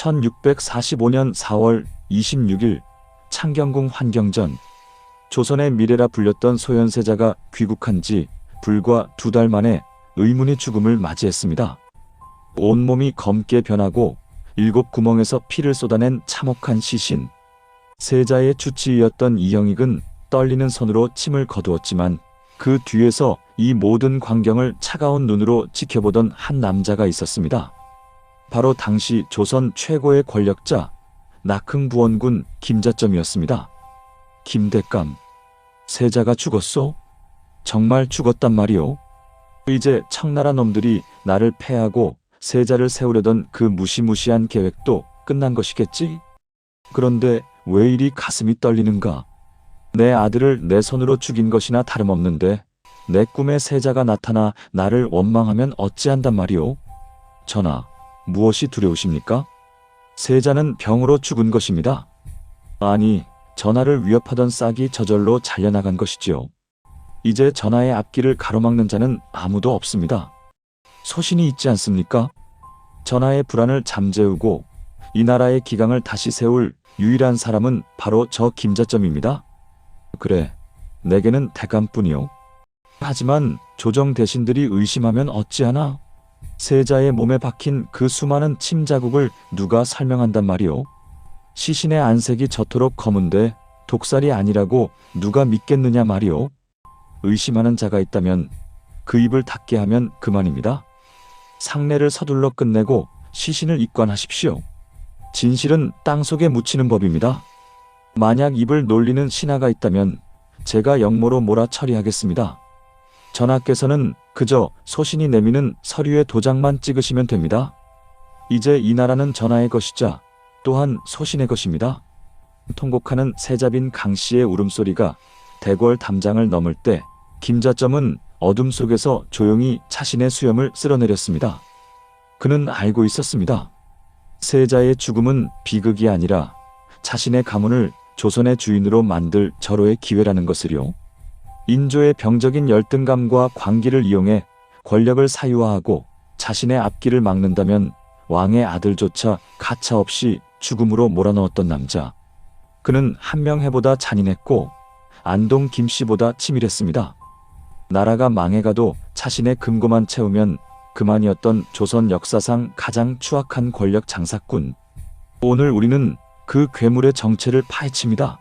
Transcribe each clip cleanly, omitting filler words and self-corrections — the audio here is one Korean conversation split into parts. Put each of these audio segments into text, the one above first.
1645년 4월 26일 창경궁 환경전, 조선의 미래라 불렸던 소현세자가 귀국한 지 불과 2달 만에 의문의 죽음을 맞이했습니다. 온몸이 검게 변하고 7구멍에서 피를 쏟아낸 참혹한 시신. 세자의 주치의였던 이형익은 떨리는 손으로 침을 거두었지만 그 뒤에서 이 모든 광경을 차가운 눈으로 지켜보던 한 남자가 있었습니다. 바로 당시 조선 최고의 권력자 낙흥부원군 김자점이었습니다. 김대감, 세자가 죽었소? 정말 죽었단 말이오? 이제 청나라 놈들이 나를 패하고 세자를 세우려던 그 무시무시한 계획도 끝난 것이겠지? 그런데 왜 이리 가슴이 떨리는가? 내 아들을 내 손으로 죽인 것이나 다름없는데 내 꿈에 세자가 나타나 나를 원망하면 어찌한단 말이오? 전하, 무엇이 두려우십니까? 세자는 병으로 죽은 것입니다. 아니, 전하를 위협하던 싹이 저절로 잘려나간 것이지요. 이제 전하의 앞길을 가로막는 자는 아무도 없습니다. 소신이 있지 않습니까? 전하의 불안을 잠재우고 이 나라의 기강을 다시 세울 유일한 사람은 바로 저 김자점입니다. 그래, 내게는 대감뿐이요. 하지만 조정 대신들이 의심하면 어찌하나? 세자의 몸에 박힌 그 수많은 침 자국을 누가 설명한단 말이오? 시신의 안색이 저토록 검은데 독살이 아니라고 누가 믿겠느냐 말이오? 의심하는 자가 있다면 그 입을 닫게 하면 그만입니다. 상례를 서둘러 끝내고 시신을 입관하십시오. 진실은 땅속에 묻히는 법입니다. 만약 입을 놀리는 신하가 있다면 제가 역모로 몰아 처리하겠습니다. 전하께서는 그저 소신이 내미는 서류에 도장만 찍으시면 됩니다. 이제 이 나라는 전하의 것이자 또한 소신의 것입니다. 통곡하는 세자빈 강씨의 울음소리가 대궐 담장을 넘을 때 김자점은 어둠 속에서 조용히 자신의 수염을 쓸어내렸습니다. 그는 알고 있었습니다. 세자의 죽음은 비극이 아니라 자신의 가문을 조선의 주인으로 만들 절호의 기회라는 것을요. 인조의 병적인 열등감과 광기를 이용해 권력을 사유화하고 자신의 앞길을 막는다면 왕의 아들조차 가차없이 죽음으로 몰아넣었던 남자. 그는 한명회보다 잔인했고 안동 김씨보다 치밀했습니다. 나라가 망해가도 자신의 금고만 채우면 그만이었던 조선 역사상 가장 추악한 권력 장사꾼. 오늘 우리는 그 괴물의 정체를 파헤칩니다.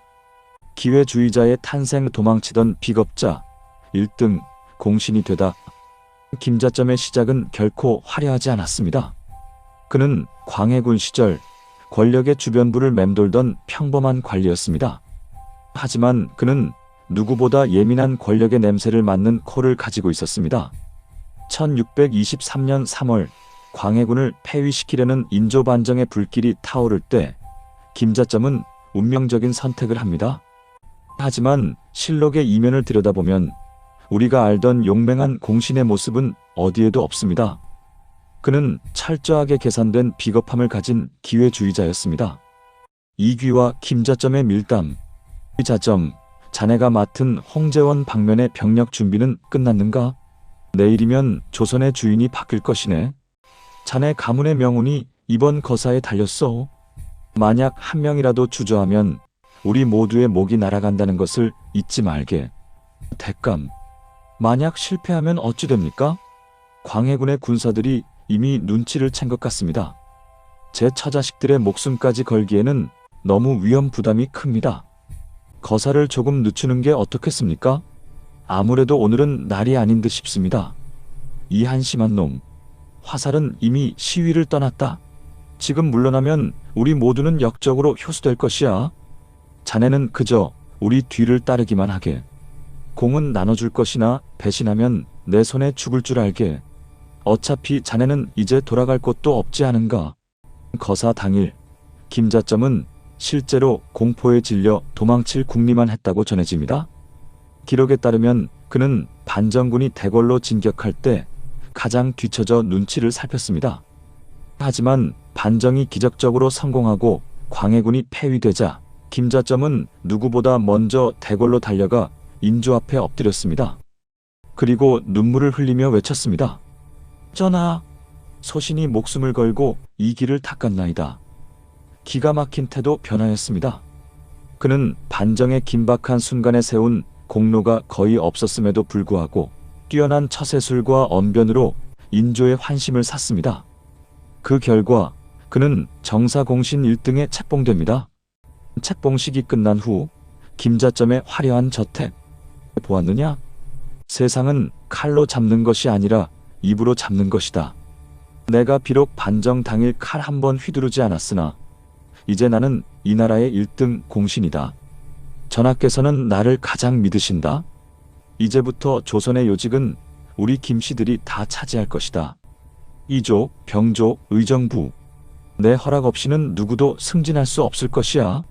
기회주의자의 탄생 도망치던 비겁자 1등 공신이 되다. 김자점의 시작은 결코 화려하지 않았습니다. 그는 광해군 시절 권력의 주변부를 맴돌던 평범한 관리였습니다. 하지만 그는 누구보다 예민한 권력의 냄새를 맡는 코를 가지고 있었습니다. 1623년 3월 광해군을 폐위시키려는 인조반정의 불길이 타오를 때 김자점은 운명적인 선택을 합니다. 하지만 실록의 이면을 들여다보면 우리가 알던 용맹한 공신의 모습은 어디에도 없습니다. 그는 철저하게 계산된 비겁함을 가진 기회주의자였습니다. 이귀와 김자점의 밀담. 자점, 자네가 맡은 홍제원 방면의 병력 준비는 끝났는가? 내일이면 조선의 주인이 바뀔 것이네. 자네 가문의 명운이 이번 거사에 달렸어. 만약 한 명이라도 주저하면 우리 모두의 목이 날아간다는 것을 잊지 말게. 대감, 만약 실패하면 어찌 됩니까? 광해군의 군사들이 이미 눈치를 챈 것 같습니다. 제 처자식들의 목숨까지 걸기에는 너무 위험 부담이 큽니다. 거사를 조금 늦추는 게 어떻겠습니까? 아무래도 오늘은 날이 아닌 듯 싶습니다. 이 한심한 놈, 화살은 이미 시위를 떠났다. 지금 물러나면 우리 모두는 역적으로 효수될 것이야. 자네는 그저 우리 뒤를 따르기만 하게. 공은 나눠줄 것이나 배신하면 내 손에 죽을 줄 알게. 어차피 자네는 이제 돌아갈 곳도 없지 않은가. 거사 당일 김자점은 실제로 공포에 질려 도망칠 궁리만 했다고 전해집니다. 기록에 따르면 그는 반정군이 대궐로 진격할 때 가장 뒤처져 눈치를 살폈습니다. 하지만 반정이 기적적으로 성공하고 광해군이 폐위되자 김자점은 누구보다 먼저 대궐로 달려가 인조 앞에 엎드렸습니다. 그리고 눈물을 흘리며 외쳤습니다. 전하, 소신이 목숨을 걸고 이 길을 닦았나이다. 기가 막힌 태도 변화였습니다. 그는 반정의 긴박한 순간에 세운 공로가 거의 없었음에도 불구하고 뛰어난 처세술과 언변으로 인조의 환심을 샀습니다. 그 결과 그는 정사공신 1등에 책봉됩니다. 책봉식이 끝난 후 김자점의 화려한 저택 보았느냐? 세상은 칼로 잡는 것이 아니라 입으로 잡는 것이다. 내가 비록 반정 당일 칼 한 번 휘두르지 않았으나 이제 나는 이 나라의 1등 공신이다. 전하께서는 나를 가장 믿으신다. 이제부터 조선의 요직은 우리 김씨들이 다 차지할 것이다. 이조, 병조, 의정부. 내 허락 없이는 누구도 승진할 수 없을 것이야.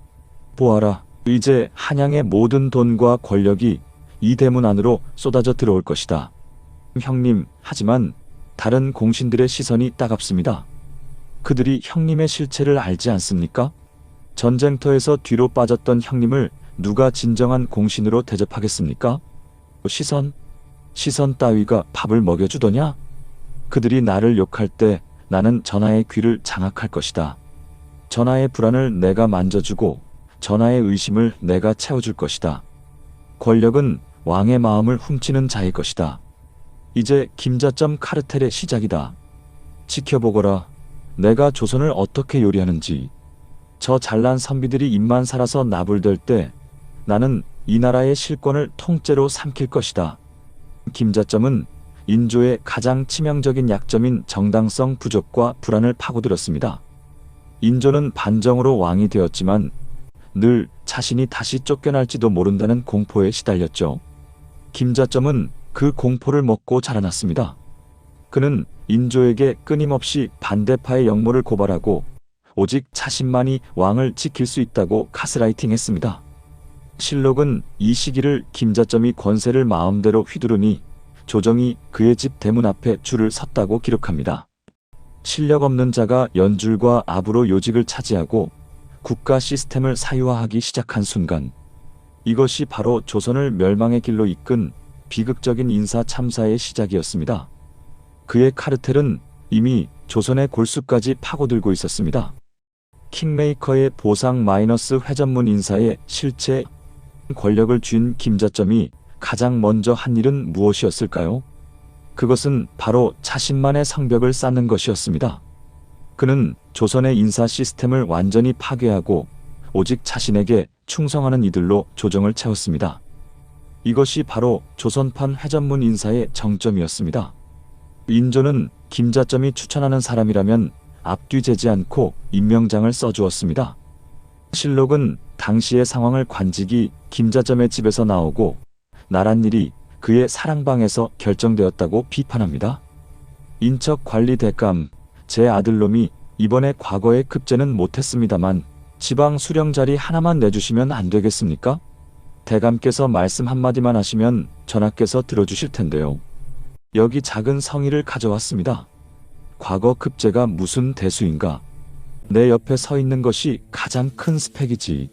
보아라, 이제 한양의 모든 돈과 권력이 이 대문 안으로 쏟아져 들어올 것이다. 형님, 하지만 다른 공신들의 시선이 따갑습니다. 그들이 형님의 실체를 알지 않습니까? 전쟁터에서 뒤로 빠졌던 형님을 누가 진정한 공신으로 대접하겠습니까? 시선 따위가 밥을 먹여주더냐? 그들이 나를 욕할 때 나는 전하의 귀를 장악할 것이다. 전하의 불안을 내가 만져주고 전하의 의심을 내가 채워줄 것이다. 권력은 왕의 마음을 훔치는 자의 것이다. 이제 김자점 카르텔의 시작이다. 지켜보거라. 내가 조선을 어떻게 요리하는지. 저 잘난 선비들이 입만 살아서 나불댈 때 나는 이 나라의 실권을 통째로 삼킬 것이다. 김자점은 인조의 가장 치명적인 약점인 정당성 부족과 불안을 파고들었습니다. 인조는 반정으로 왕이 되었지만 늘 자신이 다시 쫓겨날지도 모른다는 공포에 시달렸죠. 김자점은 그 공포를 먹고 자라났습니다. 그는 인조에게 끊임없이 반대파의 역모를 고발하고 오직 자신만이 왕을 지킬 수 있다고 가스라이팅했습니다. 실록은 이 시기를 김자점이 권세를 마음대로 휘두르니 조정이 그의 집 대문 앞에 줄을 섰다고 기록합니다. 실력 없는 자가 연줄과 압으로 요직을 차지하고 국가 시스템을 사유화하기 시작한 순간, 이것이 바로 조선을 멸망의 길로 이끈 비극적인 인사 참사의 시작이었습니다. 그의 카르텔은 이미 조선의 골수까지 파고들고 있었습니다. 킹메이커의 보상 마이너스 회전문 인사의 실체 권력을 쥔 김자점이 가장 먼저 한 일은 무엇이었을까요? 그것은 바로 자신만의 성벽을 쌓는 것이었습니다. 그는 조선의 인사 시스템을 완전히 파괴하고 오직 자신에게 충성하는 이들로 조정을 채웠습니다. 이것이 바로 조선판 회전문 인사의 정점이었습니다. 인조는 김자점이 추천하는 사람이라면 앞뒤 재지 않고 임명장을 써주었습니다. 실록은 당시의 상황을 관직이 김자점의 집에서 나오고 나랏일이 그의 사랑방에서 결정되었다고 비판합니다. 인척 관리 대감, 제 아들놈이 이번에 과거에 급제는 못했습니다만 지방 수령 자리 하나만 내주시면 안 되겠습니까? 대감께서 말씀 한마디만 하시면 전하께서 들어주실 텐데요. 여기 작은 성의를 가져왔습니다. 과거 급제가 무슨 대수인가? 내 옆에 서 있는 것이 가장 큰 스펙이지.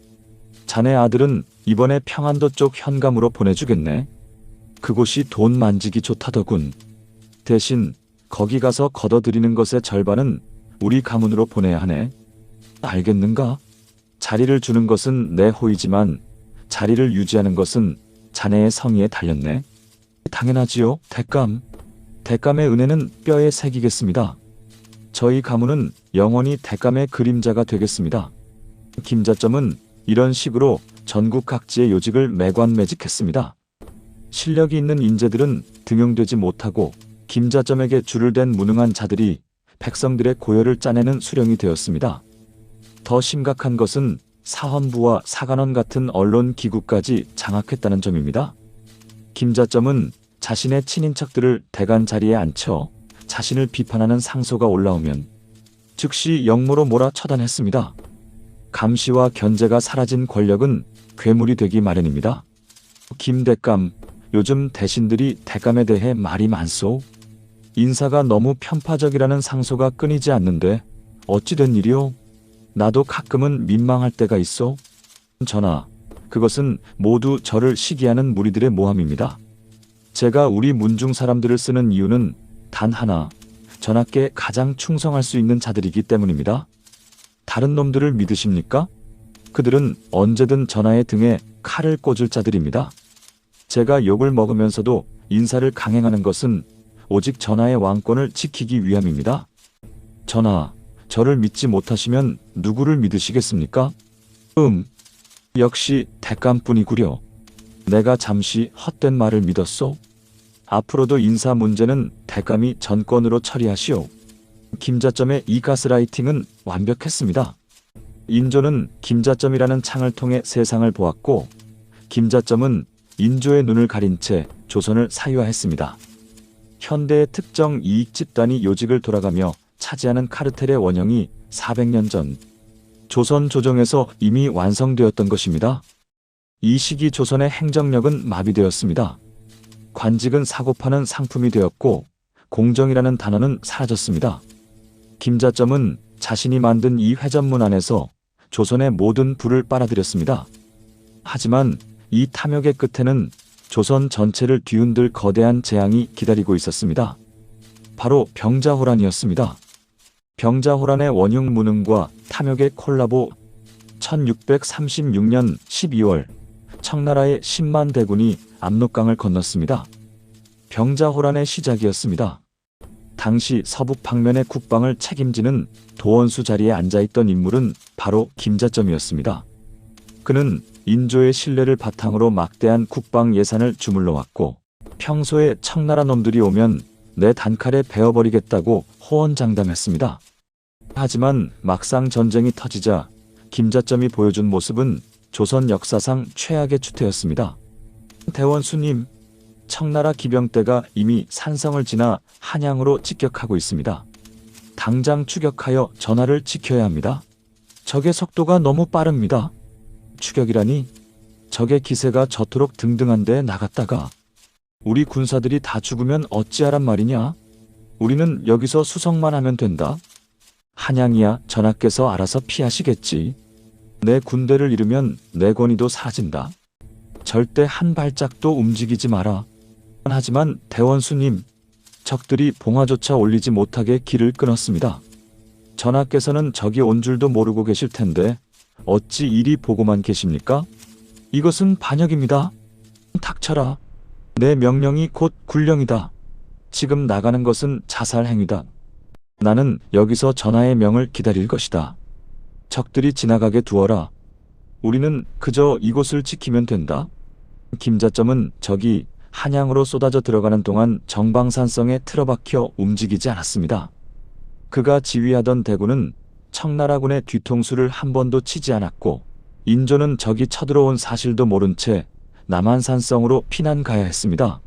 자네 아들은 이번에 평안도 쪽 현감으로 보내주겠네. 그곳이 돈 만지기 좋다더군. 대신 거기 가서 걷어들이는 것의 절반은 우리 가문으로 보내야 하네. 알겠는가? 자리를 주는 것은 내 호의지만 자리를 유지하는 것은 자네의 성의에 달렸네. 당연하지요, 대감. 대감의 은혜는 뼈에 새기겠습니다. 저희 가문은 영원히 대감의 그림자가 되겠습니다. 김자점은 이런 식으로 전국 각지의 요직을 매관매직했습니다. 실력이 있는 인재들은 등용되지 못하고 김자점에게 줄을 댄 무능한 자들이 백성들의 고열을 짜내는 수령이 되었습니다. 더 심각한 것은 사헌부와 사관원 같은 언론 기구까지 장악했다는 점입니다. 김자점은 자신의 친인척들을 대간 자리에 앉혀 자신을 비판하는 상소가 올라오면 즉시 역모로 몰아 처단했습니다. 감시와 견제가 사라진 권력은 괴물이 되기 마련입니다. 김 대감, 요즘 대신들이 대감에 대해 말이 많소. 인사가 너무 편파적이라는 상소가 끊이지 않는데 어찌 된 일이오? 나도 가끔은 민망할 때가 있어. 전하, 그것은 모두 저를 시기하는 무리들의 모함입니다. 제가 우리 문중 사람들을 쓰는 이유는 단 하나, 전하께 가장 충성할 수 있는 자들이기 때문입니다. 다른 놈들을 믿으십니까? 그들은 언제든 전하의 등에 칼을 꽂을 자들입니다. 제가 욕을 먹으면서도 인사를 강행하는 것은 오직 전하의 왕권을 지키기 위함입니다. 전하, 저를 믿지 못하시면 누구를 믿으시겠습니까? 역시 대감뿐이구려. 내가 잠시 헛된 말을 믿었소. 앞으로도 인사 문제는 대감이 전권으로 처리하시오. 김자점의 이 가스라이팅은 완벽했습니다. 인조는 김자점이라는 창을 통해 세상을 보았고, 김자점은 인조의 눈을 가린 채 조선을 사유화했습니다. 현대의 특정 이익 집단이 요직을 돌아가며 차지하는 카르텔의 원형이 400년 전 조선 조정에서 이미 완성되었던 것입니다. 이 시기 조선의 행정력은 마비되었습니다. 관직은 사고 파는 상품이 되었고 공정이라는 단어는 사라졌습니다. 김자점은 자신이 만든 이 회전문 안에서 조선의 모든 부를 빨아들였습니다. 하지만 이 탐욕의 끝에는 조선 전체를 뒤흔들 거대한 재앙이 기다리고 있었습니다. 바로 병자호란이었습니다. 병자호란의 원흉 무능과 탐욕의 콜라보. 1636년 12월 청나라의 10만 대군이 압록강을 건넜습니다. 병자호란의 시작이었습니다. 당시 서북 방면의 국방을 책임지는 도원수 자리에 앉아있던 인물은 바로 김자점이었습니다. 그는 인조의 신뢰를 바탕으로 막대한 국방 예산을 주물러 왔고, 평소에 청나라 놈들이 오면 내 단칼에 베어버리겠다고 호언장담했습니다. 하지만 막상 전쟁이 터지자 김자점이 보여준 모습은 조선 역사상 최악의 추태였습니다. 대원수님, 청나라 기병대가 이미 산성을 지나 한양으로 직격하고 있습니다. 당장 추격하여 전하를 지켜야 합니다. 적의 속도가 너무 빠릅니다. 추격이라니? 적의 기세가 저토록 등등한데 나갔다가 우리 군사들이 다 죽으면 어찌하란 말이냐? 우리는 여기서 수성만 하면 된다. 한양이야 전하께서 알아서 피하시겠지. 내 군대를 잃으면 내 권위도 사라진다. 절대 한 발짝도 움직이지 마라. 하지만 대원수님, 적들이 봉화조차 올리지 못하게 길을 끊었습니다. 전하께서는 적이 온 줄도 모르고 계실 텐데 어찌 이리 보고만 계십니까? 이것은 반역입니다. 닥쳐라. 내 명령이 곧 군령이다. 지금 나가는 것은 자살 행위다. 나는 여기서 전하의 명을 기다릴 것이다. 적들이 지나가게 두어라. 우리는 그저 이곳을 지키면 된다. 김자점은 적이 한양으로 쏟아져 들어가는 동안 정방산성에 틀어박혀 움직이지 않았습니다. 그가 지휘하던 대군은 청나라군의 뒤통수를 한 번도 치지 않았고, 인조는 적이 쳐들어온 사실도 모른 채 남한산성으로 피난 가야 했습니다.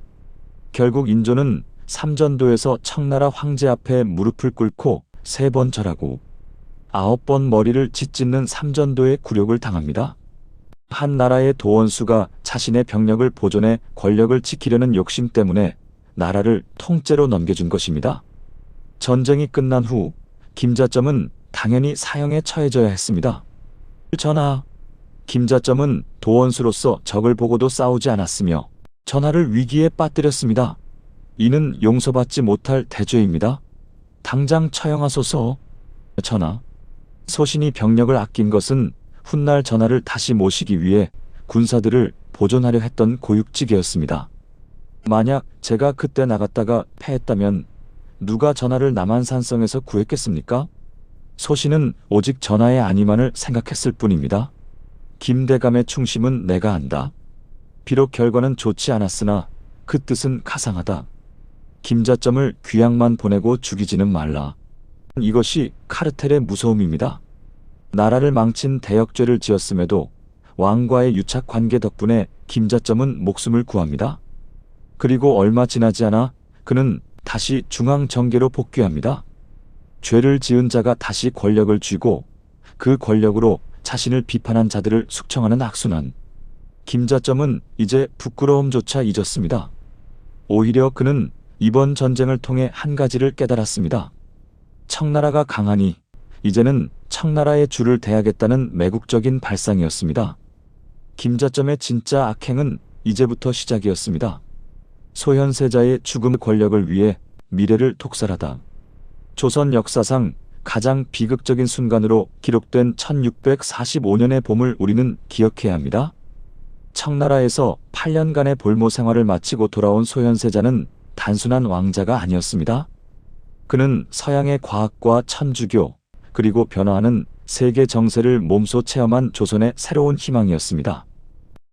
결국 인조는 삼전도에서 청나라 황제 앞에 무릎을 꿇고 3번 절하고 9번 머리를 짓짓는 삼전도의 굴욕을 당합니다. 한 나라의 도원수가 자신의 병력을 보존해 권력을 지키려는 욕심 때문에 나라를 통째로 넘겨준 것입니다. 전쟁이 끝난 후 김자점은 당연히 사형에 처해져야 했습니다. 전하, 김자점은 도원수로서 적을 보고도 싸우지 않았으며 전하를 위기에 빠뜨렸습니다. 이는 용서받지 못할 대죄입니다. 당장 처형하소서. 전하, 소신이 병력을 아낀 것은 훗날 전하를 다시 모시기 위해 군사들을 보존하려 했던 고육지계였습니다. 만약 제가 그때 나갔다가 패했다면 누가 전하를 남한산성에서 구했겠습니까? 소신은 오직 전하의 안위만을 생각했을 뿐입니다. 김대감의 충심은 내가 안다. 비록 결과는 좋지 않았으나 그 뜻은 가상하다. 김자점을 귀양만 보내고 죽이지는 말라. 이것이 카르텔의 무서움입니다. 나라를 망친 대역죄를 지었음에도 왕과의 유착 관계 덕분에 김자점은 목숨을 구합니다. 그리고 얼마 지나지 않아 그는 다시 중앙정계로 복귀합니다. 죄를 지은 자가 다시 권력을 쥐고 그 권력으로 자신을 비판한 자들을 숙청하는 악순환. 김자점은 이제 부끄러움조차 잊었습니다. 오히려 그는 이번 전쟁을 통해 한 가지를 깨달았습니다. 청나라가 강하니 이제는 청나라의 주를 대하겠다는 매국적인 발상이었습니다. 김자점의 진짜 악행은 이제부터 시작이었습니다. 소현세자의 죽음 권력을 위해 미래를 독살하다. 조선 역사상 가장 비극적인 순간으로 기록된 1645년의 봄을 우리는 기억해야 합니다. 청나라에서 8년간의 볼모 생활을 마치고 돌아온 소현세자는 단순한 왕자가 아니었습니다. 그는 서양의 과학과 천주교, 그리고 변화하는 세계 정세를 몸소 체험한 조선의 새로운 희망이었습니다.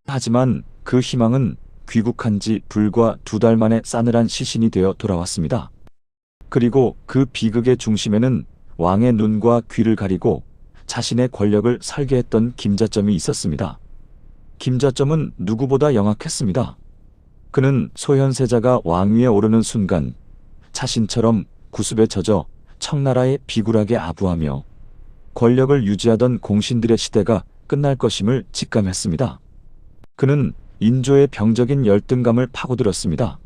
하지만 그 희망은 귀국한 지 불과 2달 만에 싸늘한 시신이 되어 돌아왔습니다. 그리고 그 비극의 중심에는 왕의 눈과 귀를 가리고 자신의 권력을 설계했던 김자점이 있었습니다. 김자점은 누구보다 영악했습니다. 그는 소현세자가 왕위에 오르는 순간 자신처럼 구습에 젖어 청나라에 비굴하게 아부하며 권력을 유지하던 공신들의 시대가 끝날 것임을 직감했습니다. 그는 인조의 병적인 열등감을 파고들었습니다.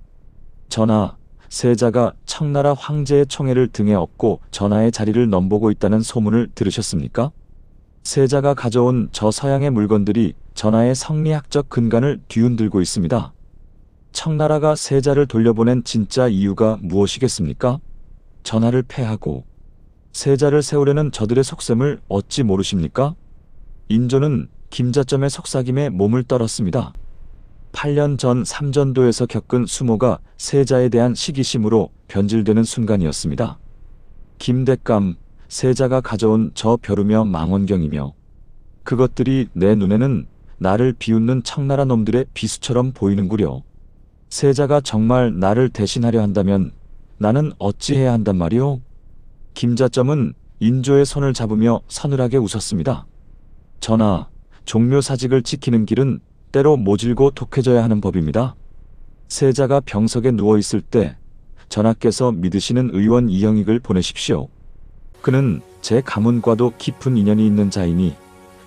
전하, 세자가 청나라 황제의 총애를 등에 업고 전하의 자리를 넘보고 있다는 소문을 들으셨습니까? 세자가 가져온 저 서양의 물건들이 전하의 성리학적 근간을 뒤흔들고 있습니다. 청나라가 세자를 돌려보낸 진짜 이유가 무엇이겠습니까? 전하를 패하고 세자를 세우려는 저들의 속셈을 어찌 모르십니까? 인조는 김자점의 속삭임에 몸을 떨었습니다. 8년 전 삼전도에서 겪은 수모가 세자에 대한 시기심으로 변질되는 순간이었습니다. 김대감, 세자가 가져온 저 벼루며 망원경이며 그것들이 내 눈에는 나를 비웃는 청나라 놈들의 비수처럼 보이는구려. 세자가 정말 나를 대신하려 한다면 나는 어찌해야 한단 말이오? 김자점은 인조의 손을 잡으며 서늘하게 웃었습니다. 전하, 종묘사직을 지키는 길은 때로 모질고 독해져야 하는 법입니다. 세자가 병석에 누워있을 때 전하께서 믿으시는 의원 이영익을 보내십시오. 그는 제 가문과도 깊은 인연이 있는 자이니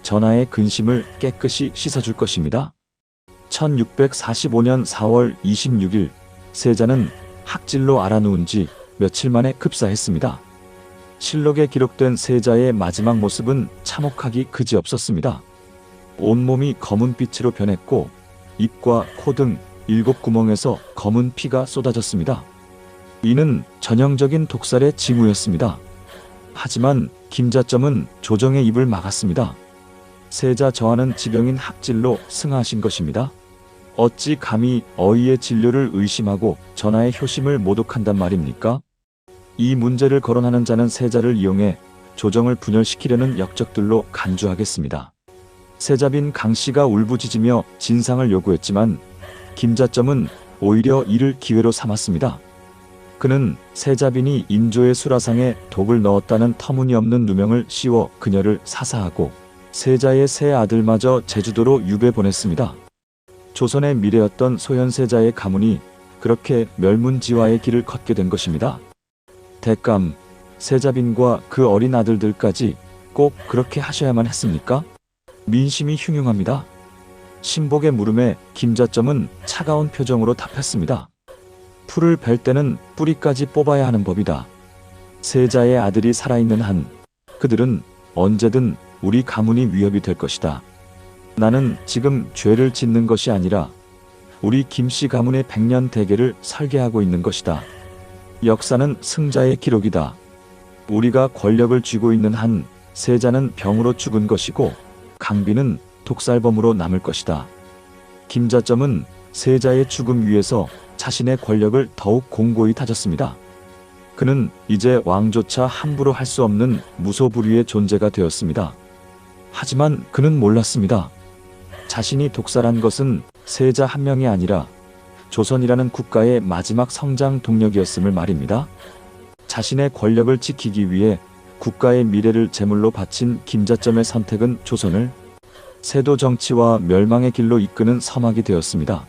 전하의 근심을 깨끗이 씻어줄 것입니다. 1645년 4월 26일 세자는 학질로 알아누운 지 며칠 만에 급사했습니다. 실록에 기록된 세자의 마지막 모습은 참혹하기 그지없었습니다. 온몸이 검은 빛으로 변했고 입과 코 등 7구멍에서 검은 피가 쏟아졌습니다. 이는 전형적인 독살의 징후였습니다. 하지만 김자점은 조정의 입을 막았습니다. 세자 저하는 지병인 학질로 승하하신 것입니다. 어찌 감히 어이의 진료를 의심하고 전하의 효심을 모독한단 말입니까? 이 문제를 거론하는 자는 세자를 이용해 조정을 분열시키려는 역적들로 간주하겠습니다. 세자빈 강씨가 울부짖으며 진상을 요구했지만 김자점은 오히려 이를 기회로 삼았습니다. 그는 세자빈이 인조의 수라상에 독을 넣었다는 터무니없는 누명을 씌워 그녀를 사사하고 세자의 세 아들마저 제주도로 유배 보냈습니다. 조선의 미래였던 소현세자의 가문이 그렇게 멸문지화의 길을 걷게 된 것입니다. 대감, 세자빈과 그 어린 아들들까지 꼭 그렇게 하셔야만 했습니까? 민심이 흉흉합니다. 신복의 물음에 김자점은 차가운 표정으로 답했습니다. 풀을 벨 때는 뿌리까지 뽑아야 하는 법이다. 세자의 아들이 살아있는 한 그들은 언제든 우리 가문이 위협이 될 것이다. 나는 지금 죄를 짓는 것이 아니라 우리 김씨 가문의 100년 대계를 설계하고 있는 것이다. 역사는 승자의 기록이다. 우리가 권력을 쥐고 있는 한 세자는 병으로 죽은 것이고 강비는 독살범으로 남을 것이다. 김자점은 세자의 죽음 위에서 자신의 권력을 더욱 공고히 다졌습니다. 그는 이제 왕조차 함부로 할 수 없는 무소불위의 존재가 되었습니다. 하지만 그는 몰랐습니다. 자신이 독살한 것은 세자 한 명이 아니라 조선이라는 국가의 마지막 성장 동력이었음을 말입니다. 자신의 권력을 지키기 위해 국가의 미래를 제물로 바친 김자점의 선택은 조선을 세도 정치와 멸망의 길로 이끄는 서막이 되었습니다.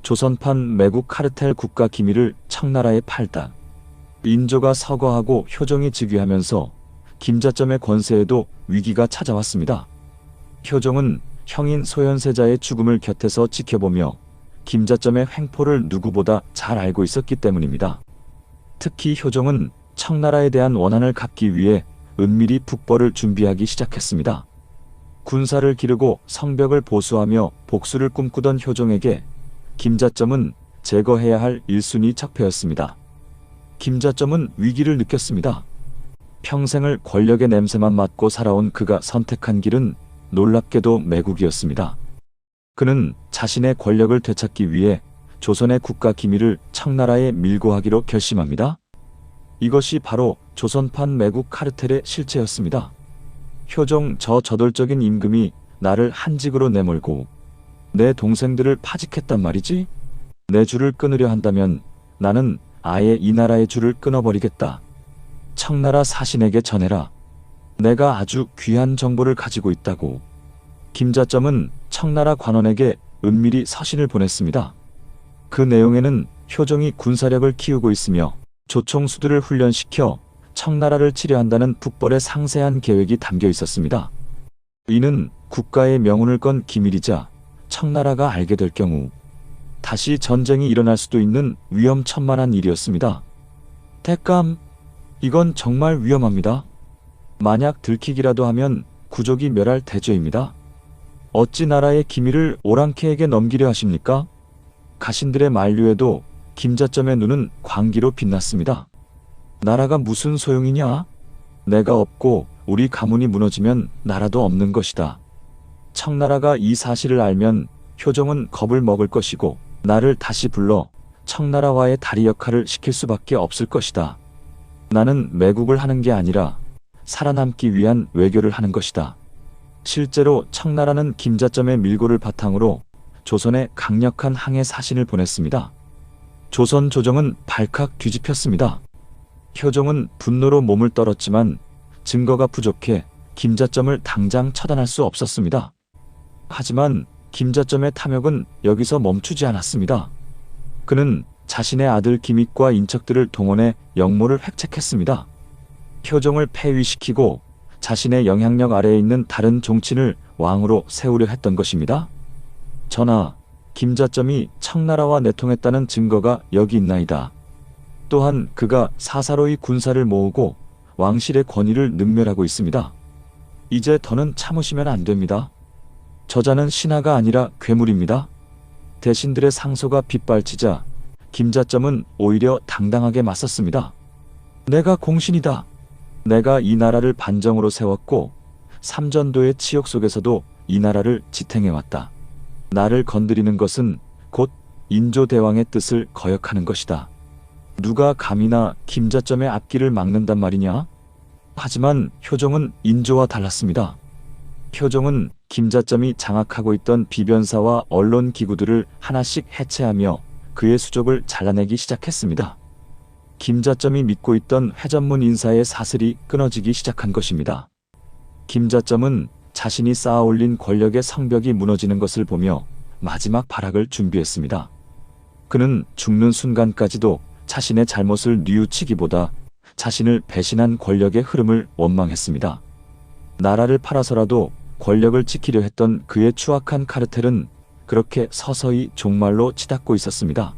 조선판 매국 카르텔 국가 기밀을 청나라에 팔다. 인조가 서거하고 효종이 즉위하면서 김자점의 권세에도 위기가 찾아왔습니다. 효종은 형인 소현세자의 죽음을 곁에서 지켜보며 김자점의 횡포를 누구보다 잘 알고 있었기 때문입니다. 특히 효종은 청나라에 대한 원한을 갚기 위해 은밀히 북벌을 준비하기 시작했습니다. 군사를 기르고 성벽을 보수하며 복수를 꿈꾸던 효종에게 김자점은 제거해야 할 1순위 적폐였습니다. 김자점은 위기를 느꼈습니다. 평생을 권력의 냄새만 맡고 살아온 그가 선택한 길은 놀랍게도 매국이었습니다. 그는 자신의 권력을 되찾기 위해 조선의 국가 기밀을 청나라에 밀고하기로 결심합니다. 이것이 바로 조선판 매국 카르텔의 실체였습니다. 효종 저 저돌적인 임금이 나를 한직으로 내몰고 내 동생들을 파직했단 말이지? 내 줄을 끊으려 한다면 나는 아예 이 나라의 줄을 끊어버리겠다. 청나라 사신에게 전해라. 내가 아주 귀한 정보를 가지고 있다고. 김자점은 청나라 관원에게 은밀히 서신을 보냈습니다. 그 내용에는 효종이 군사력을 키우고 있으며 조총수들을 훈련시켜 청나라를 치려한다는 북벌의 상세한 계획이 담겨 있었습니다. 이는 국가의 명운을 건 기밀이자 청나라가 알게 될 경우 다시 전쟁이 일어날 수도 있는 위험천만한 일이었습니다. 대감, 이건 정말 위험합니다. 만약 들키기라도 하면 구족이 멸할 대죄입니다. 어찌 나라의 기밀을 오랑캐에게 넘기려 하십니까? 가신들의 만류에도 김자점의 눈은 광기로 빛났습니다. 나라가 무슨 소용이냐? 내가 없고 우리 가문이 무너지면 나라도 없는 것이다. 청나라가 이 사실을 알면 효종은 겁을 먹을 것이고 나를 다시 불러 청나라와의 다리 역할을 시킬 수밖에 없을 것이다. 나는 매국을 하는 게 아니라 살아남기 위한 외교를 하는 것이다. 실제로 청나라는 김자점의 밀고를 바탕으로 조선에 강력한 항해 사신을 보냈습니다. 조선 조정은 발칵 뒤집혔습니다. 효종은 분노로 몸을 떨었지만 증거가 부족해 김자점을 당장 처단할 수 없었습니다. 하지만 김자점의 탐욕은 여기서 멈추지 않았습니다. 그는 자신의 아들 김익과 인척들을 동원해 영모를 획책했습니다. 효종을 폐위시키고 자신의 영향력 아래에 있는 다른 종친을 왕으로 세우려 했던 것입니다. 전하, 김자점이 청나라와 내통했다는 증거가 여기 있나이다. 또한 그가 사사로이 군사를 모으고 왕실의 권위를 능멸하고 있습니다. 이제 더는 참으시면 안 됩니다. 저자는 신하가 아니라 괴물입니다. 대신들의 상소가 빗발치자 김자점은 오히려 당당하게 맞섰습니다. 내가 공신이다. 내가 이 나라를 반정으로 세웠고 삼전도의 치욕 속에서도 이 나라를 지탱해왔다. 나를 건드리는 것은 곧 인조대왕의 뜻을 거역하는 것이다. 누가 감히나 김자점의 앞길을 막는단 말이냐? 하지만 효종은 인조와 달랐습니다. 효종은 김자점이 장악하고 있던 비변사와 언론 기구들을 하나씩 해체하며 그의 수족을 잘라내기 시작했습니다. 김자점이 믿고 있던 회전문 인사의 사슬이 끊어지기 시작한 것입니다. 김자점은 자신이 쌓아올린 권력의 성벽이 무너지는 것을 보며 마지막 발악을 준비했습니다. 그는 죽는 순간까지도 자신의 잘못을 뉘우치기보다 자신을 배신한 권력의 흐름을 원망했습니다. 나라를 팔아서라도 권력을 지키려 했던 그의 추악한 카르텔은 그렇게 서서히 종말로 치닫고 있었습니다.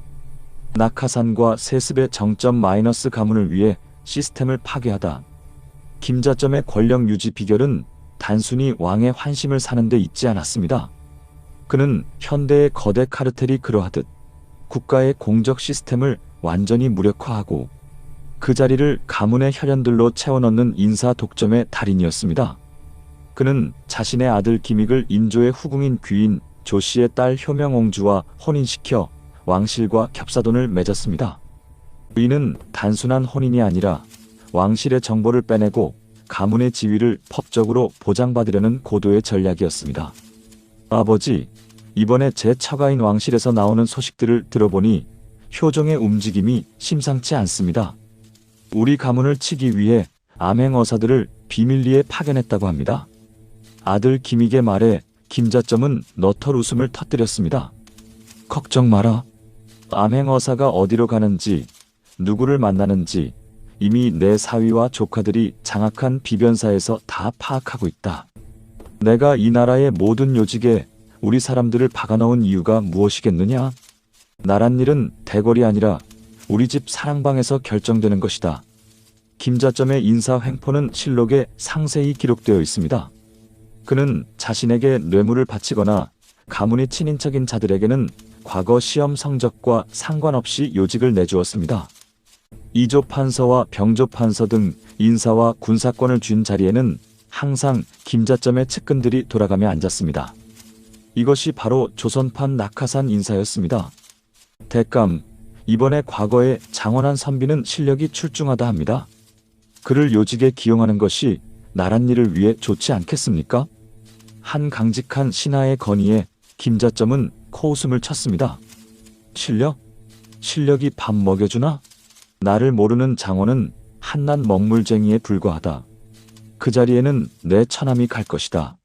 낙하산과 세습의 정점 마이너스 가문을 위해 시스템을 파괴하다. 김자점의 권력 유지 비결은 단순히 왕의 환심을 사는 데 있지 않았습니다. 그는 현대의 거대 카르텔이 그러하듯 국가의 공적 시스템을 완전히 무력화하고 그 자리를 가문의 혈연들로 채워넣는 인사 독점의 달인이었습니다. 그는 자신의 아들 김익을 인조의 후궁인 귀인 조씨의 딸 효명옹주와 혼인시켜 왕실과 겹사돈을 맺었습니다. 이는 단순한 혼인이 아니라 왕실의 정보를 빼내고 가문의 지위를 법적으로 보장받으려는 고도의 전략이었습니다. 아버지, 이번에 제 처가인 왕실에서 나오는 소식들을 들어보니 효종의 움직임이 심상치 않습니다. 우리 가문을 치기 위해 암행어사들을 비밀리에 파견했다고 합니다. 아들 김익의 말에 김자점은 너털 웃음을 터뜨렸습니다. 걱정 마라. 암행어사가 어디로 가는지, 누구를 만나는지 이미 내 사위와 조카들이 장악한 비변사에서 다 파악하고 있다. 내가 이 나라의 모든 요직에 우리 사람들을 박아넣은 이유가 무엇이겠느냐? 나란 일은 대궐이 아니라 우리 집 사랑방에서 결정되는 것이다. 김자점의 인사 횡포는 실록에 상세히 기록되어 있습니다. 그는 자신에게 뇌물을 바치거나 가문의 친인척인 자들에게는 과거 시험 성적과 상관없이 요직을 내주었습니다. 이조 판서와 병조 판서 등 인사와 군사권을 쥔 자리에는 항상 김자점의 측근들이 돌아가며 앉았습니다. 이것이 바로 조선판 낙하산 인사였습니다. 대감, 이번에 과거에 장원한 선비는 실력이 출중하다 합니다. 그를 요직에 기용하는 것이 나랏일을 위해 좋지 않겠습니까? 한 강직한 신하의 건의에 김자점은 코웃음을 쳤습니다. 실력? 실력이 밥 먹여주나? 나를 모르는 장원은 한낱 먹물쟁이에 불과하다. 그 자리에는 내 처남이 갈 것이다.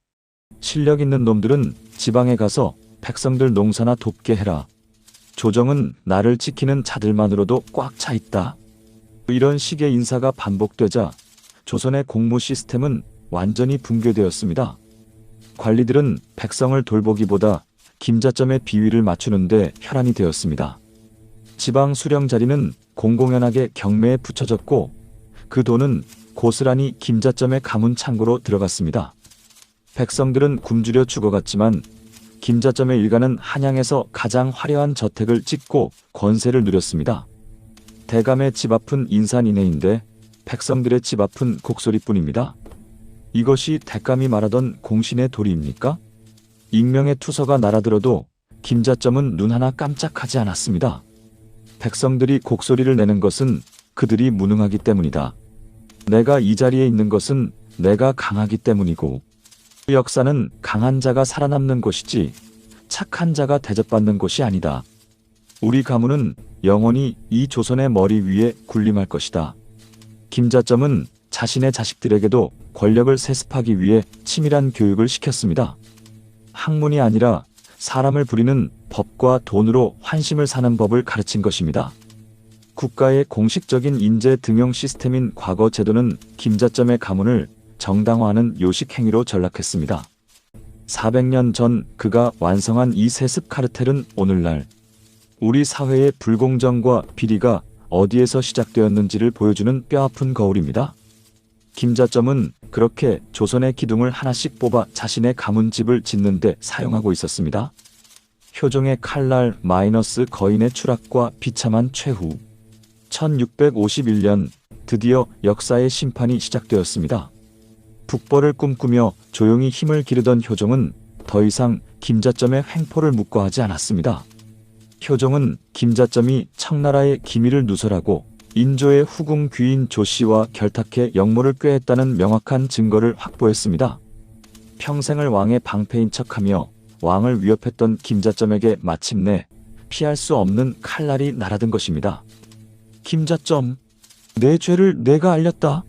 실력 있는 놈들은 지방에 가서 백성들 농사나 돕게 해라. 조정은 나를 지키는 자들만으로도 꽉 차 있다. 이런 식의 인사가 반복되자 조선의 공무 시스템은 완전히 붕괴되었습니다. 관리들은 백성을 돌보기보다 김자점의 비위를 맞추는데 혈안이 되었습니다. 지방 수령 자리는 공공연하게 경매에 붙여졌고 그 돈은 고스란히 김자점의 가문 창고로 들어갔습니다. 백성들은 굶주려 죽어갔지만 김자점의 일가는 한양에서 가장 화려한 저택을 짓고 권세를 누렸습니다. 대감의 집 앞은 인산인해인데 백성들의 집 앞은 곡소리뿐입니다. 이것이 대감이 말하던 공신의 도리입니까? 익명의 투서가 날아들어도 김자점은 눈 하나 깜짝하지 않았습니다. 백성들이 곡소리를 내는 것은 그들이 무능하기 때문이다. 내가 이 자리에 있는 것은 내가 강하기 때문이고 역사는 강한 자가 살아남는 곳이지 착한 자가 대접받는 곳이 아니다. 우리 가문은 영원히 이 조선의 머리 위에 군림할 것이다. 김자점은 자신의 자식들에게도 권력을 세습하기 위해 치밀한 교육을 시켰습니다. 학문이 아니라 사람을 부리는 법과 돈으로 환심을 사는 법을 가르친 것입니다. 국가의 공식적인 인재 등용 시스템인 과거 제도는 김자점의 가문을 정당화하는 요식 행위로 전락했습니다. 400년 전 그가 완성한 이 세습 카르텔은 오늘날 우리 사회의 불공정과 비리가 어디에서 시작되었는지를 보여주는 뼈아픈 거울입니다. 김자점은 그렇게 조선의 기둥을 하나씩 뽑아 자신의 가문집을 짓는 데 사용하고 있었습니다. 효종의 칼날 마이너스 거인의 추락과 비참한 최후. 1651년 드디어 역사의 심판이 시작되었습니다. 북벌을 꿈꾸며 조용히 힘을 기르던 효종은 더 이상 김자점의 횡포를 묵과하지 않았습니다. 효종은 김자점이 청나라의 기밀을 누설하고 인조의 후궁 귀인 조씨와 결탁해 역모를 꾀했다는 명확한 증거를 확보했습니다. 평생을 왕의 방패인 척하며 왕을 위협했던 김자점에게 마침내 피할 수 없는 칼날이 날아든 것입니다. 김자점, 내 죄를 내가 알렸다.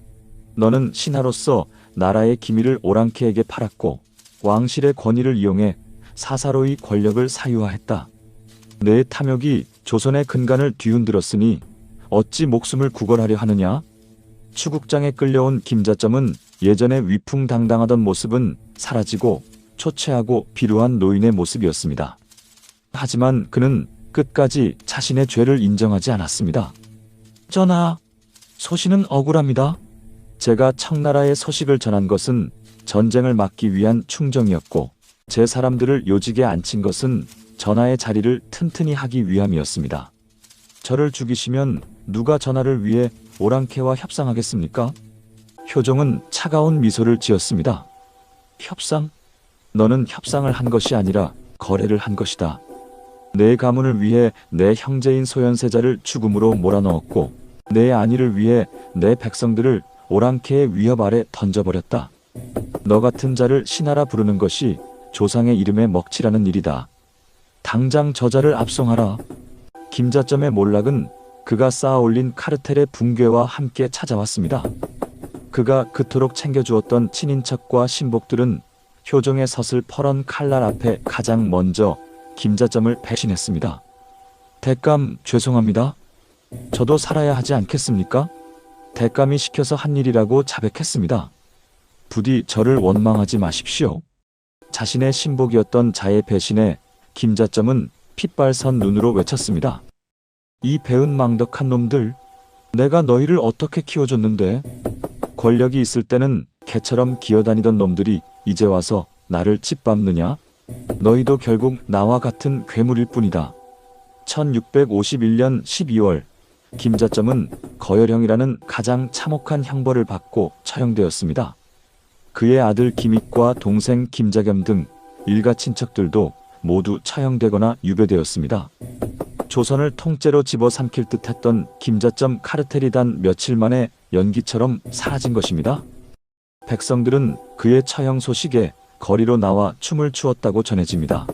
너는 신하로서 나라의 기밀을 오랑캐에게 팔았고 왕실의 권위를 이용해 사사로이 권력을 사유화했다. 내 탐욕이 조선의 근간을 뒤흔들었으니 어찌 목숨을 구걸하려 하느냐? 추국장에 끌려온 김자점은 예전에 위풍당당하던 모습은 사라지고 초췌하고 비루한 노인의 모습이었습니다. 하지만 그는 끝까지 자신의 죄를 인정하지 않았습니다. 전하, 소신은 억울합니다. 제가 청나라에 소식을 전한 것은 전쟁을 막기 위한 충정이었고 제 사람들을 요직에 앉힌 것은 전하의 자리를 튼튼히 하기 위함이었습니다. 저를 죽이시면 누가 전하를 위해 오랑캐와 협상하겠습니까? 효종은 차가운 미소를 지었습니다. 협상? 너는 협상을 한 것이 아니라 거래를 한 것이다. 내 가문을 위해 내 형제인 소현세자를 죽음으로 몰아넣었고 내 안위를 위해 내 백성들을 오랑캐의 위협 아래 던져버렸다. 너 같은 자를 신하라 부르는 것이 조상의 이름에 먹칠하는 일이다. 당장 저자를 압송하라. 김자점의 몰락은 그가 쌓아올린 카르텔의 붕괴와 함께 찾아왔습니다. 그가 그토록 챙겨주었던 친인척과 신복들은 효종의 섰을 퍼런 칼날 앞에 가장 먼저 김자점을 배신했습니다. 대감 죄송합니다. 저도 살아야 하지 않겠습니까? 대감이 시켜서 한 일이라고 자백했습니다. 부디 저를 원망하지 마십시오. 자신의 신복이었던 자의 배신에 김자점은 핏발선 눈으로 외쳤습니다. 이 배은망덕한 놈들, 내가 너희를 어떻게 키워줬는데? 권력이 있을 때는 개처럼 기어다니던 놈들이 이제 와서 나를 짓밟느냐? 너희도 결국 나와 같은 괴물일 뿐이다. 1651년 12월 김자점은 거열형이라는 가장 참혹한 형벌을 받고 처형되었습니다. 그의 아들 김익과 동생 김자겸 등 일가 친척들도 모두 처형되거나 유배되었습니다. 조선을 통째로 집어삼킬 듯했던 김자점 카르텔이 단 며칠 만에 연기처럼 사라진 것입니다. 백성들은 그의 처형 소식에 거리로 나와 춤을 추었다고 전해집니다.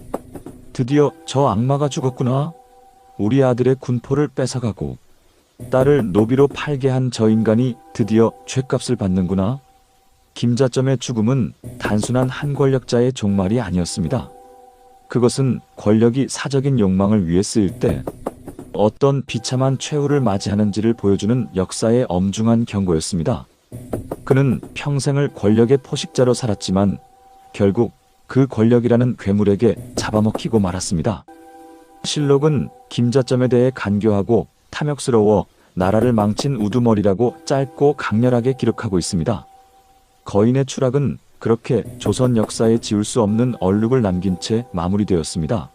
드디어 저 악마가 죽었구나. 우리 아들의 군포를 뺏어가고 딸을 노비로 팔게 한 저 인간이 드디어 죗값을 받는구나. 김자점의 죽음은 단순한 한 권력자의 종말이 아니었습니다. 그것은 권력이 사적인 욕망을 위해 쓰일 때 어떤 비참한 최후를 맞이하는지를 보여주는 역사의 엄중한 경고였습니다. 그는 평생을 권력의 포식자로 살았지만 결국 그 권력이라는 괴물에게 잡아먹히고 말았습니다. 실록은 김자점에 대해 간교하고 탐욕스러워 나라를 망친 우두머리라고 짧고 강렬하게 기록하고 있습니다. 거인의 추락은 그렇게 조선 역사에 지울 수 없는 얼룩을 남긴 채 마무리되었습니다.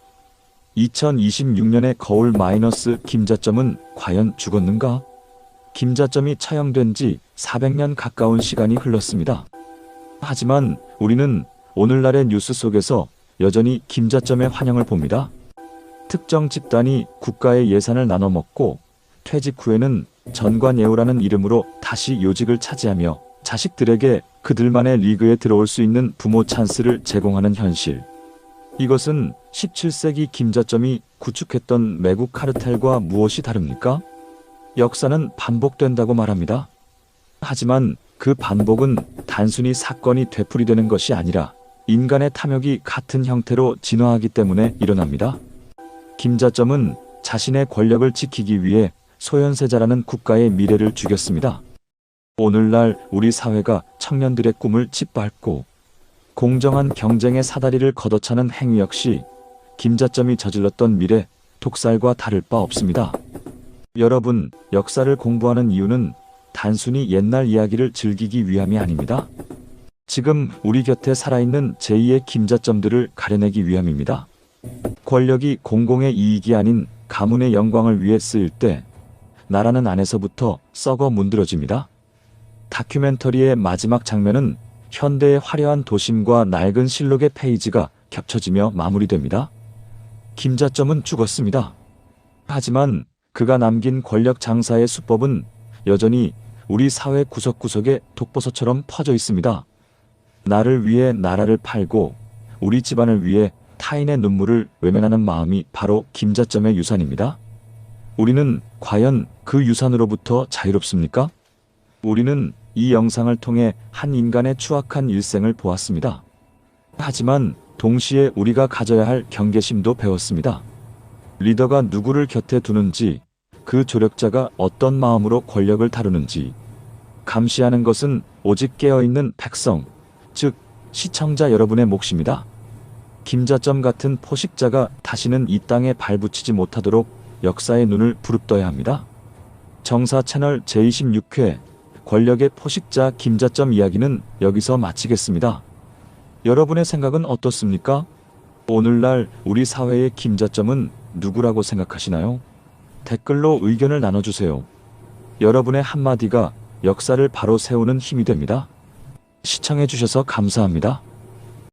2026년의 거울 마이너스 김자점은 과연 죽었는가? 김자점이 처형된 지 400년 가까운 시간이 흘렀습니다. 하지만 우리는 오늘날의 뉴스 속에서 여전히 김자점의 환영을 봅니다. 특정 집단이 국가의 예산을 나눠 먹고 퇴직 후에는 전관예우라는 이름으로 다시 요직을 차지하며 자식들에게 그들만의 리그에 들어올 수 있는 부모 찬스를 제공하는 현실. 이것은 17세기 김자점이 구축했던 매국 카르텔과 무엇이 다릅니까? 역사는 반복된다고 말합니다. 하지만 그 반복은 단순히 사건이 되풀이되는 것이 아니라 인간의 탐욕이 같은 형태로 진화하기 때문에 일어납니다. 김자점은 자신의 권력을 지키기 위해 소현세자라는 국가의 미래를 죽였습니다. 오늘날 우리 사회가 청년들의 꿈을 짓밟고 공정한 경쟁의 사다리를 걷어차는 행위 역시 김자점이 저질렀던 미래 독살과 다를 바 없습니다. 여러분, 역사를 공부하는 이유는 단순히 옛날 이야기를 즐기기 위함이 아닙니다. 지금 우리 곁에 살아있는 제2의 김자점들을 가려내기 위함입니다. 권력이 공공의 이익이 아닌 가문의 영광을 위해 쓰일 때 나라는 안에서부터 썩어 문드러집니다. 다큐멘터리의 마지막 장면은 현대의 화려한 도심과 낡은 실록의 페이지가 겹쳐지며 마무리됩니다. 김자점은 죽었습니다. 하지만 그가 남긴 권력 장사의 수법은 여전히 우리 사회 구석구석에 독버섯처럼 퍼져 있습니다. 나를 위해 나라를 팔고 우리 집안을 위해 타인의 눈물을 외면하는 마음이 바로 김자점의 유산입니다. 우리는 과연 그 유산으로부터 자유롭습니까? 우리는 이 영상을 통해 한 인간의 추악한 일생을 보았습니다. 하지만 동시에 우리가 가져야 할 경계심도 배웠습니다. 리더가 누구를 곁에 두는지, 그 조력자가 어떤 마음으로 권력을 다루는지 감시하는 것은 오직 깨어있는 백성, 즉 시청자 여러분의 몫입니다. 김자점 같은 포식자가 다시는 이 땅에 발붙이지 못하도록 역사의 눈을 부릅떠야 합니다. 정사 채널 제26회 권력의 포식자 김자점 이야기는 여기서 마치겠습니다. 여러분의 생각은 어떻습니까? 오늘날 우리 사회의 김자점은 누구라고 생각하시나요? 댓글로 의견을 나눠주세요. 여러분의 한마디가 역사를 바로 세우는 힘이 됩니다. 시청해주셔서 감사합니다.